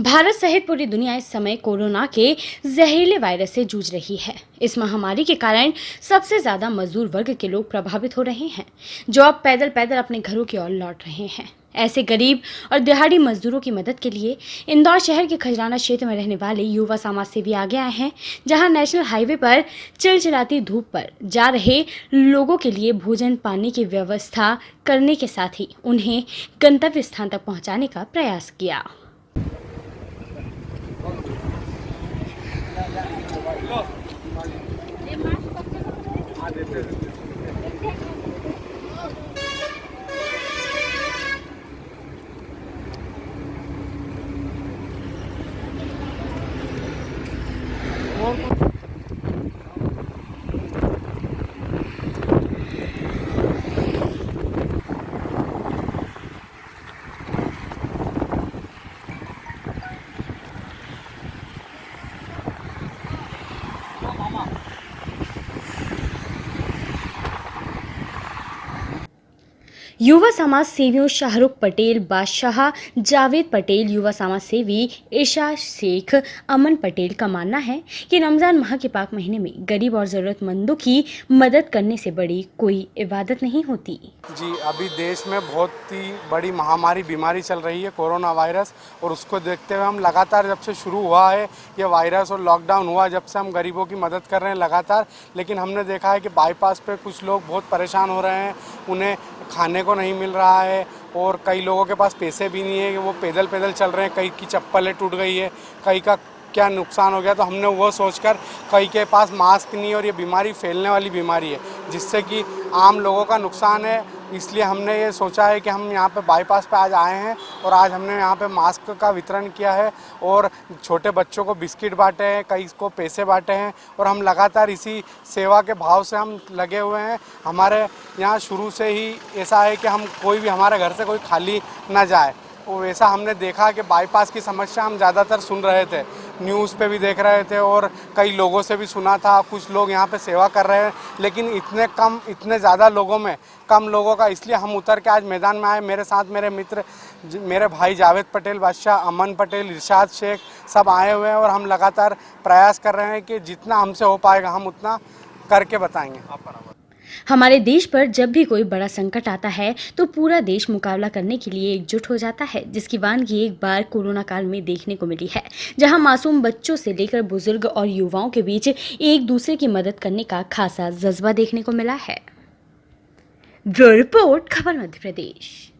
भारत सहित पूरी दुनिया इस समय कोरोना के जहरीले वायरस से जूझ रही है। इस महामारी के कारण सबसे ज्यादा मजदूर वर्ग के लोग प्रभावित हो रहे हैं, जो अब पैदल पैदल अपने घरों की ओर लौट रहे हैं। ऐसे गरीब और दिहाड़ी मजदूरों की मदद के लिए इंदौर शहर के खजराना क्षेत्र में रहने वाले युवा समाज सेवी आगे आए हैं, जहां नेशनल हाईवे पर चिलचिलाती धूप पर जा रहे लोगों के लिए भोजन पानी की व्यवस्था करने के साथ ही उन्हें गंतव्य स्थान तक पहुंचाने का प्रयास किया। युवा समाज सेवियों शाहरुख पटेल, बादशाह, जावेद पटेल, युवा समाज सेवी इरशाद शेख, अमन पटेल का मानना है कि रमज़ान माह के पाक महीने में गरीब और ज़रूरतमंदों की मदद करने से बड़ी कोई इबादत नहीं होती। जी, अभी देश में बहुत ही बड़ी महामारी बीमारी चल रही है, कोरोना वायरस, और उसको देखते हुए हम लगातार जब से शुरू हुआ है ये वायरस और लॉकडाउन हुआ, जब से हम गरीबों की मदद कर रहे हैं लगातार। लेकिन हमने देखा है कि बाईपास पे कुछ लोग बहुत परेशान हो रहे हैं, उन्हें खाने को नहीं मिल रहा है और कई लोगों के पास पैसे भी नहीं है कि वो पैदल पैदल चल रहे हैं। कई की चप्पलें टूट गई है, कई का क्या नुकसान हो गया। तो हमने वो सोचकर, कई के पास मास्क नहीं है और ये बीमारी फैलने वाली बीमारी है जिससे कि आम लोगों का नुकसान है, इसलिए हमने ये सोचा है कि हम यहाँ पे बाईपास पे आज आए हैं और आज हमने यहाँ पे मास्क का वितरण किया है और छोटे बच्चों को बिस्किट बांटे हैं, कई को पैसे बांटे हैं और हम लगातार इसी सेवा के भाव से हम लगे हुए हैं। हमारे यहाँ शुरू से ही ऐसा है कि हम कोई भी हमारे घर से कोई खाली ना जाए, और वैसा हमने देखा कि बाईपास की समस्या हम ज़्यादातर सुन रहे थे, न्यूज़ पे भी देख रहे थे और कई लोगों से भी सुना था। कुछ लोग यहाँ पे सेवा कर रहे हैं, लेकिन इतने ज़्यादा लोगों में कम लोगों का, इसलिए हम उतर के आज मैदान में आए। मेरे साथ मेरे मित्र, मेरे भाई जावेद पटेल, बादशाह, अमन पटेल, इरशाद शेख सब आए हुए हैं और हम लगातार प्रयास कर रहे हैं कि जितना हमसे हो पाएगा हम उतना करके बताएंगे। हमारे देश पर जब भी कोई बड़ा संकट आता है तो पूरा देश मुकाबला करने के लिए एकजुट हो जाता है, जिसकी वानगी एक बार कोरोना काल में देखने को मिली है, जहां मासूम बच्चों से लेकर बुजुर्ग और युवाओं के बीच एक दूसरे की मदद करने का खासा जज्बा देखने को मिला है। ब्यूरो रिपोर्ट, खबर मध्य प्रदेश।